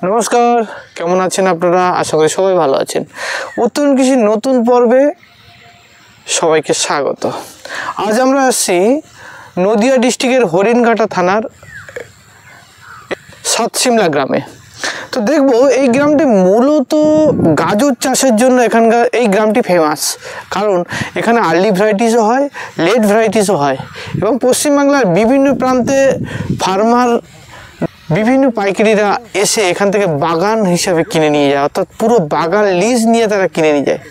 নমস্কার, কেমন আছেন আপনারা? আশা করি সবাই ভালো আছেন। উত্তরণ কৃষির নতুন পর্বে সবাইকে স্বাগত। আজ আমরা আসছি নদিয়া ডিস্ট্রিক্টের হরিণঘাটা থানার সাতশিমলা গ্রামে। তো দেখব এই গ্রামটি মূলত গাজর চাষের জন্য এখানকার এই গ্রামটি ফেমাস, কারণ এখানে আর্লি ভ্যারাইটিসও হয়, লেট ভ্যারাইটিসও হয় এবং পশ্চিমবাংলার বিভিন্ন প্রান্তে ফার্মার বিভিন্ন পাইকারিরা এসে এখান থেকে বাগান হিসাবে কিনে নিয়ে যায়, অর্থাৎ পুরো বাগান লিজ নিয়ে তারা কিনে নিয়ে যায়।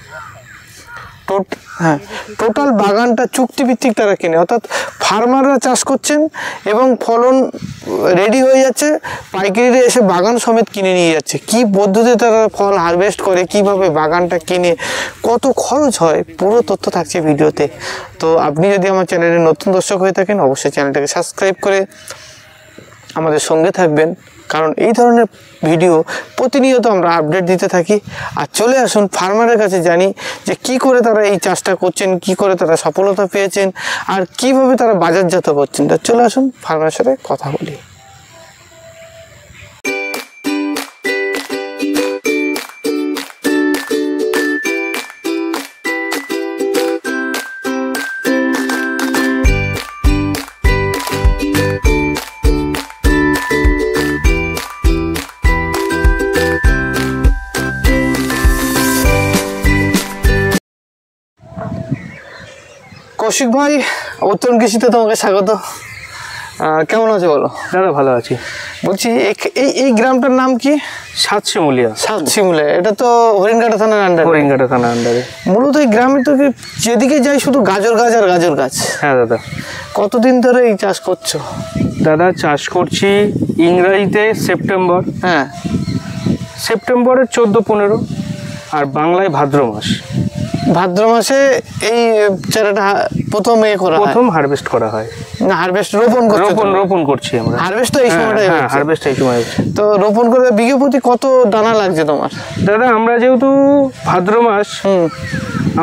টোটাল বাগানটা চুক্তিভিত্তিক তারা কিনে, অর্থাৎ ফার্মাররা চাষ করছেন এবং ফলন রেডি হয়ে যাচ্ছে, পাইকারিরা এসে বাগান সমেত কিনে নিয়ে যাচ্ছে। কি পদ্ধতিতে তারা ফল হারভেস্ট করে, কিভাবে বাগানটা কিনে, কত খরচ হয়, পুরো তথ্য থাকছে ভিডিওতে। তো আপনি যদি আমার চ্যানেলের নতুন দর্শক হয়ে থাকেন, অবশ্যই চ্যানেলটাকে সাবস্ক্রাইব করে আমাদের সঙ্গে থাকবেন, কারণ এই ধরনের ভিডিও প্রতিনিয়ত আমরা আপডেট দিতে থাকি। আর চলে আসুন ফার্মারের কাছে, জানি যে কি করে তারা এই চাষটা করছেন, কি করে তারা সফলতা পেয়েছেন আর কিভাবে তারা বাজারজাত করছেন। তা চলে আসুন ফার্মারের সাথে কথা বলি। কৌশিক ভাই, উত্তরণ কৃষিতে তোমাকে স্বাগত। কেমন আছো বলো? দাদা ভালো আছি। বলছি এই গ্রামটার নাম কি? সাতশিমুলিয়া। সাতশিমুলিয়া, এটা তো হরিণঘাটা থানার আন্ডারে। হরিণঘাটা থানার আন্ডারে। মূলত এই গ্রামে তো যেদিকে যাই শুধু গাজর গাছ আর গাজর গাছ। হ্যাঁ দাদা। কতদিন ধরে এই চাষ করছো? দাদা চাষ করছি ইংরাজিতে সেপ্টেম্বর। হ্যাঁ, সেপ্টেম্বরের 14-15 আর বাংলায় ভাদ্র মাস। ভাদ্র মাসে এই চারাটা প্রথম প্রথম হারভেস্ট করা হয়। না, হারভেস্ট রোপণ করছি আমরা। হারভেস্ট তো এই সময়টাই হচ্ছে। হারভেস্ট এই সময় হচ্ছে। তো রোপণ করে বিঘে প্রতি কত দানা লাগছে তোমার? দাদা আমরা যেহেতু ভাদ্র মাস,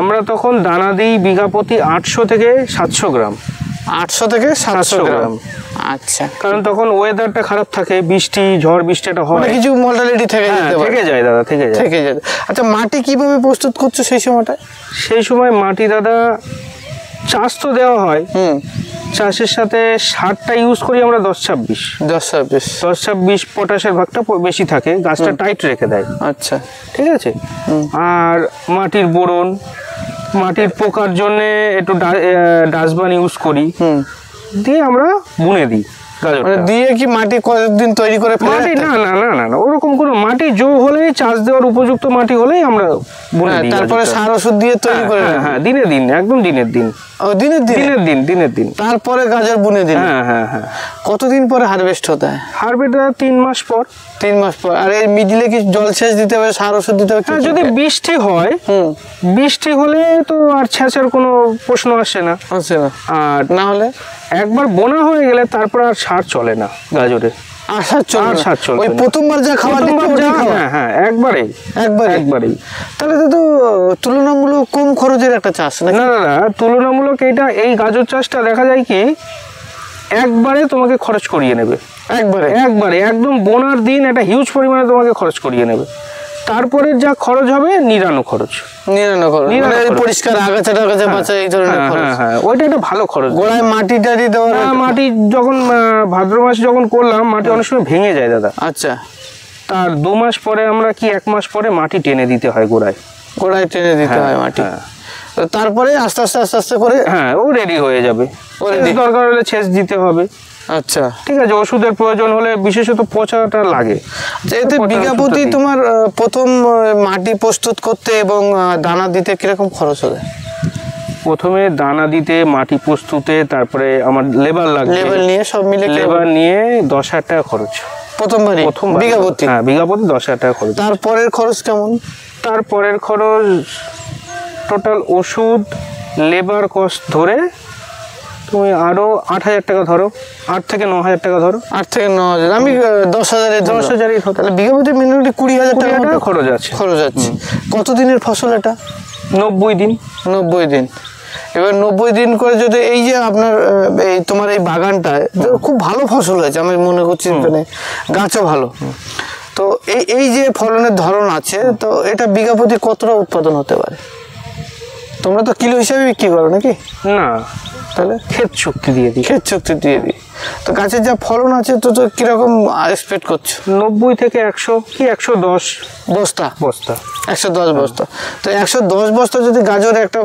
আমরা তখন দানা দিই বিঘা প্রতি 800 থেকে 700 গ্রাম। 800 থেকে 700 গ্রাম। আচ্ছা, কারণ তখন ওয়েদারটা খারাপ থাকে, বৃষ্টি ঝড় বৃষ্টিটা হয়, কিছু মর্টালিটি থেকে যায় দাদা, থেকে যায়। আচ্ছা, মাটি কিভাবে প্রস্তুত করছো সেই সময়টা? সেই সময় মাটি দাদা চাষ তো দেওয়া হয়, চাষের সাথে সারটা ইউজ করি আমরা 10-26 পটাশের ভাগটা বেশি থাকে, গাছটা টাইট রেখে দেয়। আচ্ছা, ঠিক আছে। আর মাটির বোরন, মাটির পোকার জন্য একটু ডাস্টবান ইউজ করি, দিয়ে আমরা বুনে দিই। দিয়ে কি মাটি কতদিন তৈরি করে মাটি? না না না না না, ওরকম কোনো মাটি জো হলেই, চাষ দেওয়ার উপযুক্ত মাটি হলেই আমরা বুনে দিই। তারপরে সার ওষুধ দিয়ে তৈরি করে। হ্যাঁ, দিনের দিন, একদম দিনের দিন। দিনের দিন তারপরে গাজর বুনে দিন। হ্যাঁ। কতদিন পরে হারভেস্ট হতে হয়? হারভেস্ট 3 মাস পর। 3 মাস পর। আর এই মিডিলে কি জলসেচ দিতে হবে, সার ওষুধ দিতে হবে? যদি বৃষ্টি হয়, বৃষ্টি হলে তো আর ছেঁচার কোনো প্রশ্ন আসে না। আর না হলে একবার বোনা হয়ে গেলে তারপর আর সার চলে না গাজরে। ওই প্রথমবার যা খাওয়া, হ্যাঁ, একবারেই। তাহলে তো তুলনামূলক কম খরচের একটা চাষ। না দাদা, তুলনামূলক এই গাজর চাষটা দেখা যায় কি একবারে তোমাকে খরচ করিয়ে নেবে। একবারে একদম বোনার দিন একটা হিউজ পরিমাণে তোমাকে খরচ করিয়ে নেবে। তারপরে যা খরচ হবে নিরানো খরচ, পরিষ্কার আগাছা টাগাছা বাঁচা, এই ধরনের খরচ। হ্যাঁ, ওইটা একটা ভালো খরচ। গোড়ায় মাটি টাটি দেওয়া। মাটি যখন ভাদ্র মাস যখন করলাম, মাটি অনেক সময় ভেঙে যায় দাদা। আচ্ছা, তার 2 মাস পরে আমরা কি 1 মাস পরে মাটি টেনে দিতে হয় গোড়ায় টেনে দিতে হয় মাটি। তারপরে আস্তে আস্তে করে ও রেডি হয়ে যাবে। দরকার হলে সেচ দিতে হবে। আচ্ছা, ঠিক আছে। ওষুধের প্রয়োজন হলে বিশেষত পচাটা লাগে। এতে বিঘা প্রতি তোমার প্রথম মাটি প্রস্তুত করতে এবং দানা দিতে কিরকম খরচ হবে? প্রথমে দানা দিতে, মাটি প্রস্তুতে, তারপরে আমার লেবার লাগবে। লেবার নিয়ে সব মিলে 10,000 টাকা খরচ প্রথম বিঘা প্রতি। হ্যাঁ, বিঘা প্রতি 10,000 টাকা খরচ। তারপরের খরচ কেমন? তারপরের খরচ টোটাল ওষুধ, লেবার কস্ট ধরে তুমি আরো 8,000 টাকা ধরো, 8 থেকে 9,000 টাকা ধরো। 8 থেকে 9,000, আমি 10,000 তাহলে বিঘা প্রতি মিনিমাম 20,000 টাকা খরচ আছে। কতদিনের ফসল এটা? 90 দিন। 90 দিন। এবার 90 দিন করে যদি এই যে আপনার এই তোমার এই বাগানটা খুব ভালো ফসল হয়েছে আমি মনে করছি, মানে গাছও ভালো, তো এই যে ফলনের ধরন আছে, তো এটা বিঘা প্রতি কতটা উৎপাদন হতে পারে? তোমরা তো কিলো হিসাবে বিক্রি করো নাকি? না, তাহলে ক্ষেত চুক্তি দিয়ে দিই। ক্ষেত চুক্তি দিয়ে দিই। তো গাছের যা ফলন আছে তো কিরকম এক্সপেক্ট করছো? 90 থেকে 100 কি 110 বস্তা? 110 বস্তা। তো 110 বস্তা যদি গাজর একটা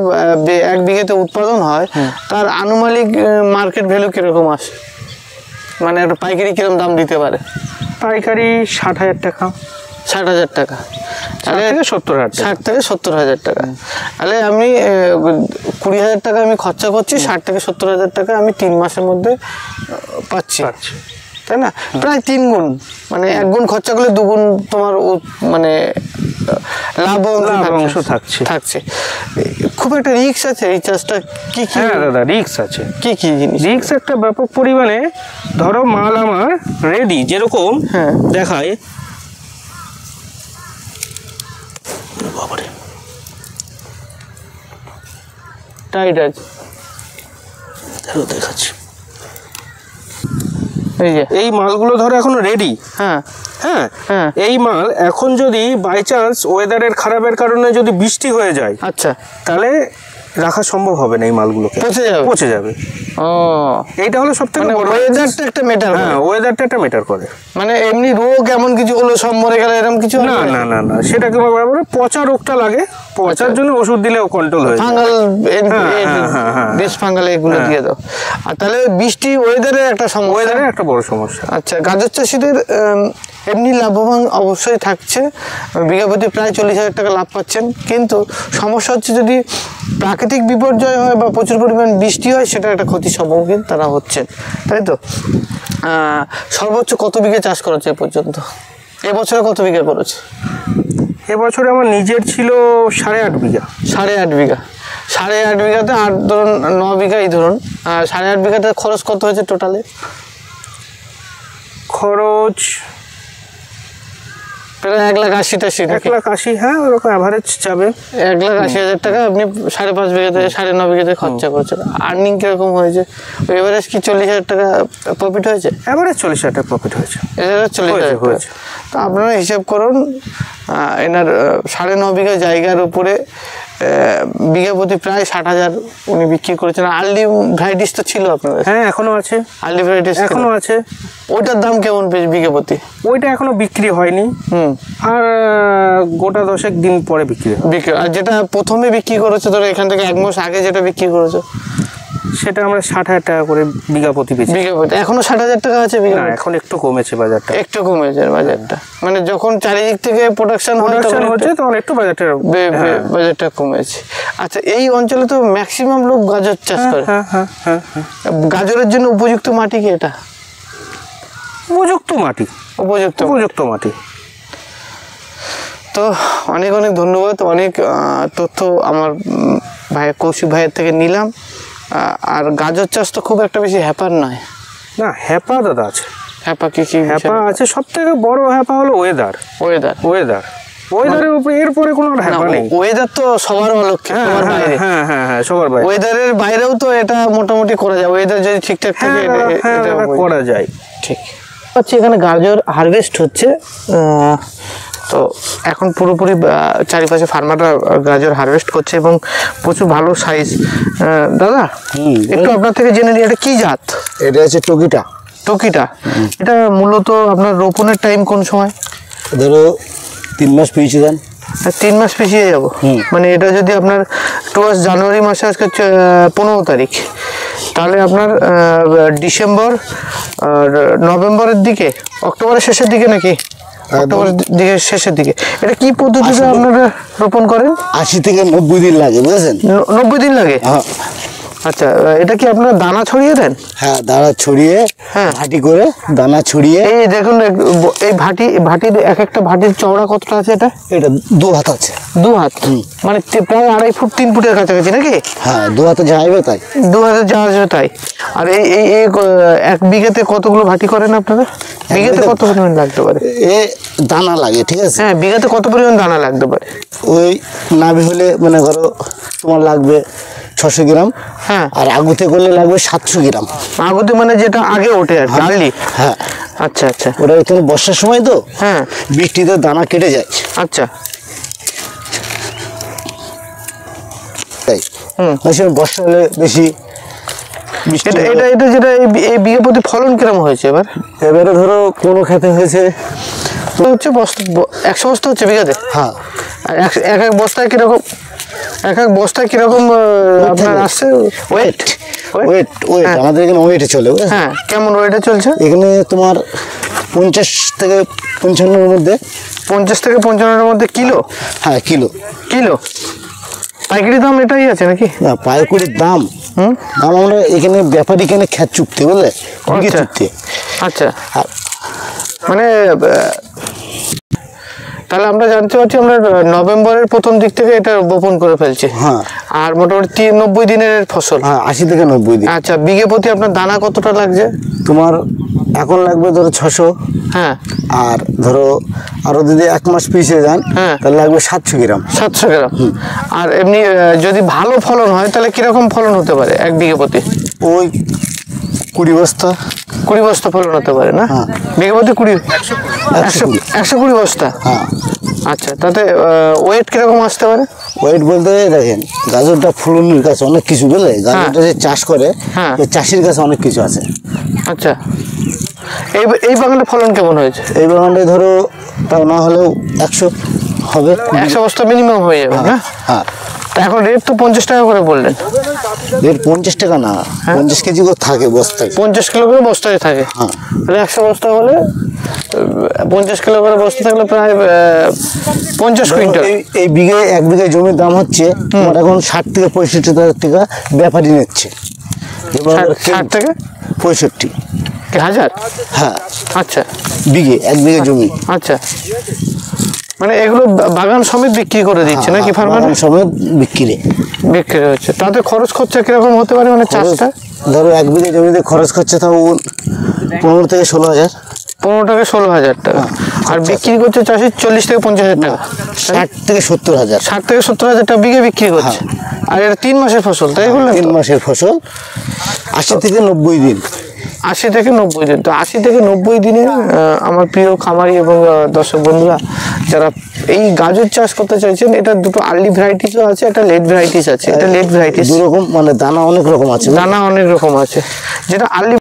এক বিঘাতে উৎপাদন হয়, তার আনুমানিক মার্কেট ভ্যালু কিরকম আসে? মানে একটা পাইকারি কিরকম দাম দিতে পারে? পাইকারি 60,000 টাকা। 60,000 টাকা? তাহলে 60 থেকে 70,000 টাকা। তাহলে আমি 20,000 টাকা আমি খরচা করছি, 60 থেকে 70,000 টাকা আমি 3 মাসের মধ্যে পাচ্ছি, তাই না? প্রায় 3 গুণ, মানে 1 গুণ খরচা করলে 2 গুণ তোমার মানে লাভ অংশ থাকছে। খুব একটা রিস্ক আছে এই চাষটা? কি কি? হ্যাঁ দাদা, রিস্ক আছে। কি কি জিনিস? রিস্ক একটা ব্যাপক পরিমাণে। ধরো মাল আমার রেডি, যেরকম দেখায়, টাইট আছে, দেখাচ্ছি। এই মালগুলো ধরো এখন রেডি। হ্যাঁ, এই মাল এখন যদি বাই চান্স ওয়েদারের খারাপের কারণে যদি বৃষ্টি হয়ে যায়, আচ্ছা, তাহলে রাখা সম্ভব হবে না, এই মালগুলো পচে যাবে। ও, এইটা হলো সবথেকে বড়। ওয়েদারটা একটা ম্যাটার। হ্যাঁ, ওয়েদারটা একটা ম্যাটার করে। মানে এমনি রোগ এমন কিছু হলো সব মরে গেল এরকম কিছু? না না না না, সেটাকে বলে পচা রোগটা লাগে, পচার জন্য ওষুধ দিলেও কন্ট্রোল হয়ে যায়। ফাঙ্গাল, বেশ ফাঙ্গাল এগুলো দিয়ে দাও। আর তাহলে বৃষ্টি ওয়েদারের একটা সমস্যা, ওয়েদারের একটা বড় সমস্যা। আচ্ছা, গাজর চাষিদের এমনি লাভবান অবশ্যই থাকছে, বিঘা প্রতি প্রায় 40,000 টাকা লাভ পাচ্ছেন। কিন্তু সমস্যা হচ্ছে যদি প্রাকৃতিক বিপর্যয় হয় বা প্রচুর পরিমাণ বৃষ্টি হয়, সেটা একটা ক্ষতির সম্মুখীন তারা হচ্ছেন, তাই তো? সর্বোচ্চ কত বিঘা চাষ করেছে এ পর্যন্ত? এবছরে কত বিঘা করেছে? এবছরে আমার নিজের ছিল 8.5 বিঘা। 8.5 বিঘা? 8.5 বিঘাতে 8 ধরুন 9 বিঘাই ধরুন, 8.5 বিঘাতে খরচ কত হয়েছে টোটালে? খরচ প্রায় 1,80,000 টাকা। 1,80,000, হ্যাঁ, ওরকম অ্যাভারেজ যাবে। 1,80,000 টাকা আপনি 5.5 বিঘাতে 9.5 বিঘাতে খরচা করছেন। আর্নিং কিরকম হয়েছে? এভারেজ কি 40,000 টাকা প্রফিট হয়েছে? এভারেজ 40,000 টাকা প্রফিট হয়েছে। এভারেজ 40,000 হয়েছে। তো আপনারা হিসাব করুন, এনার 9.5 বিঘা জায়গার উপরে বিঘা প্রতি প্রায় 60,000 উনি বিক্রি করেছেন। আর্লি ভ্যারাইটিস তো ছিল আপনাদের? হ্যাঁ, এখনো আছে। আর্লি ভ্যারাইটিস এখনো আছে। ওইটার দাম কেমন পেয়েছে বিঘা প্রতি? ওইটা এখনো বিক্রি হয়নি, আর গোটা 10 দিন পরে বিক্রি হবে। আর যেটা প্রথমে বিক্রি করেছে, ধরো এখান থেকে 1 মাস আগে যেটা বিক্রি করেছো, সেটা আমরা 60,000 টাকা করে বিঘা প্রতি পেয়েছি। বিঘা প্রতি এখনো 60,000 টাকা আছে বিঘা? এখন একটু কমেছে বাজারটা, একটু কমেছে বাজারটা। মানে যখন চারিদিক থেকে প্রোডাকশন হচ্ছে তখন একটু বাজারটা কমেছে। আচ্ছা, এই অঞ্চলে তো ম্যাক্সিমাম লোক গাজর চাষ করে। গাজরের জন্য উপযুক্ত মাটি কি এটা? উপযুক্ত মাটি, উপযুক্ত মাটি। তো অনেক অনেক ধন্যবাদ, অনেক তথ্য আমার ভাই কৌশিক ভাইয়ের থেকে নিলাম। আর গাজর চাষ তো খুব একটা বেশি হ্যাপার নয়। না, হ্যাপা দাদা আছে। হ্যাপা কি? হ্যাপা আছে, সব থেকে বড় হ্যাপা হলো ওয়েদার। ওয়েদারের উপরে এরপরে কোনো হ্যাপা নেই। ওয়েদার তো সবার অলক্ষ্য, সবার বাইরে। হ্যাঁ, সবার বাইরে। ওয়েদারের বাইরেও তো এটা মোটামুটি করা যায়, ওয়েদার যদি ঠিকঠাক থাকে এটা করা যায়। ঠিক আছে। এখানে গাজর হারভেস্ট হচ্ছে, তো এখন পুরোপুরি চারিপাশে ফার্মাররা গাজর হারভেস্ট করছে এবং প্রচুর ভালো সাইজ। দাদা, একটু আপনার থেকে জেনে নিই, এটা কি জাত? এটা হচ্ছে টকিটা। এটা মূলত আপনার রোপণের টাইম কোন সময়? ধরো 3 মাস পিছিয়ে দেন। 3 মাস পিছিয়ে যাব? মানে এটা যদি আপনার টুয়ার্স জানুয়ারি মাসে, আজকে 15 তারিখ, তাহলে আপনার ডিসেম্বর, নভেম্বরের দিকে, অক্টোবরের শেষের দিকে নাকি? অক্টোবরের দিকে শেষের দিকে। এটা কি পদ্ধতিতে আপনারা রোপণ করেন? 80 থেকে 90 দিন লাগে, বুঝেছেন? 90 দিন লাগে? হ্যাঁ। আচ্ছা, এটা কি আপনারা দানা ছড়িয়ে দেন? হ্যাঁ, দানা ছড়িয়ে, ভাটি করে দানা ছড়িয়ে। এই দেখুন, এই ভাটির এক একটা ভাটির চওড়া কতটা আছে? এটা 2 হাত আছে। 2 হাত মানে প্রায় 2.5 ফুট 3 ফুটের কাছাকাছি নাকি? হ্যাঁ, 2 হাতে যাবে তাই। 2 হাতে যাওয়া যাবে তাই। আর এই 1 বিঘাতে কতগুলো ভাটি করেন আপনারা? বিঘাতে কত পরিমাণ লাগতে পারে? দানা লাগে, ঠিক আছে? হ্যাঁ, বিঘাতে কত পরিমাণ দানা লাগতে পারে? ওই নাভি হলে মনে করো তোমার লাগবে 600 গ্রাম। হ্যাঁ, আর আগুতে করলে লাগবে 700 গ্রাম। আগুতে মানে যেটা আগে ওঠে আর কি? হ্যাঁ, আচ্ছা আচ্ছা ওটা এখানে বর্ষার সময় তো, হ্যাঁ বৃষ্টিতে দানা কেটে যায়, আচ্ছা তাই হুম। ওই সময় বর্ষা হলে বেশি বৃষ্টি এটা হলে- এটা এটা যেটা এই বিঘা প্রতি ফলন কিরকম হয়েছে এবার? এবারে ধরো কোনো খেতে হয়েছে, তো হচ্ছে বস্তা 100 বস্তা হচ্ছে বিঘাতে? হ্যাঁ আর এক এক বস্তায় কিরকম, এক এক বস্তায় কিরকম আপনার আসছে ওয়েট? ওয়েট ওয়েট আমাদের এখানে ওয়েটে চলে, বুঝলে? হ্যাঁ কেমন ওয়েটে চলছে? এখানে তোমার 50 থেকে 55 মধ্যে। 50 থেকে 55 মধ্যে কিলো? হ্যাঁ কিলো। কিলো পাইকারি দাম এটাই আছে নাকি? না পাইকারির দাম, হুম দাম আমরা এখানে ব্যাপারী কেনে খ্যাত চুক্তি, বুঝলে, বিঘে আচ্ছা। চুক্তি। আচ্ছা আর মানে তাহলে আমরা জানতে পারছি আমরা নভেম্বরের প্রথম দিক থেকে এটা বপন করে ফেলছি। হ্যাঁ আর মোটামুটি 90 দিনের ফসল। হ্যাঁ 80 থেকে 90 দিন। আচ্ছা বিঘে প্রতি আপনার দানা কতটা লাগছে? তোমার এখন লাগবে ধরো 600, হ্যাঁ আর ধরো আরো যদি 1 মাস পিছিয়ে যান হ্যাঁ। তাহলে লাগবে 700 গ্রাম। 700 গ্রাম। আর এমনি যদি ভালো ফলন হয় তাহলে কিরকম ফলন হতে পারে এক বিঘে প্রতি? ওই 20 বস্তা। 20 বস্তা ফলন হতে পারে না? হ্যাঁ। বিঘে প্রতি 20 120 120 বস্তা। হ্যাঁ আচ্ছা তাতে ওয়েট কিরকম আসতে পারে? ওয়েট বলতে দেখেন, গাজরটা ফলনের কাছে অনেক কিছু, বুঝলে, গাজরটা যে চাষ করে হ্যাঁ। ওই চাষির কাছে অনেক কিছু আছে। আচ্ছা এই এই বাগানে ফলন কেমন হয়েছে? এই বাগানটায় ধরো তাও না হলেও 100 হবে। 100 বস্তা মিনিমাম হয়ে যাবে না? হ্যাঁ তা এখন রেট তো 50 টাকা করে বললেন। এর 50 টাকা না, 50 কেজি করে থাকে বস্তায়। 50 কিলো করে বস্তায় থাকে। হ্যাঁ। তাহলে 100 বস্তা হলে 50 কিলো করে বস্তা থাকলে প্রায় 50 কুইন্টাল। এই বিঘে 1 বিঘা জমির দাম হচ্ছে তোমার এখন 60 থেকে 65 টাকা ব্যাপারী নিচ্ছে। এবার 60 থেকে 65। কি হাজার? হ্যাঁ আচ্ছা বিঘে 1 বিঘা জমি। আচ্ছা মানে এগুলো বাগান সমেত বিক্রি করে দিচ্ছে নাকি ফার্মার? বাগান সমেত বিক্রি। বিক্রি হচ্ছে। তাতে খরচ খরচা কিরকম হতে পারে মানে চাষটা? ধরো 1 বিঘা জমিতে খরচ করছে তাও 15 থেকে 16,000। 15 থেকে 16,000 টাকা। আর বিক্রি করছে চাষি 40 থেকে 50,000 টাকা। 60 থেকে 70,000। 60 থেকে 70,000 টাকা বিঘে বিক্রি করছে। আর এটা 3 মাসের ফসল তাই বললেন? 3 মাসের ফসল, 80 থেকে 90 দিন। 80 থেকে 90 দিন। তো 80 থেকে 90 দিনে আমার প্রিয় খামারি এবং দর্শক বন্ধুরা যারা এই গাজর চাষ করতে চাইছেন, এটা দুটো আর্লি ভ্যারাইটিসও আছে, একটা লেট ভ্যারাইটিস আছে। এটা লেট ভ্যারাইটিস, দু রকম, মানে দানা অনেক রকম আছে। দানা অনেক রকম আছে। যেটা আর্লি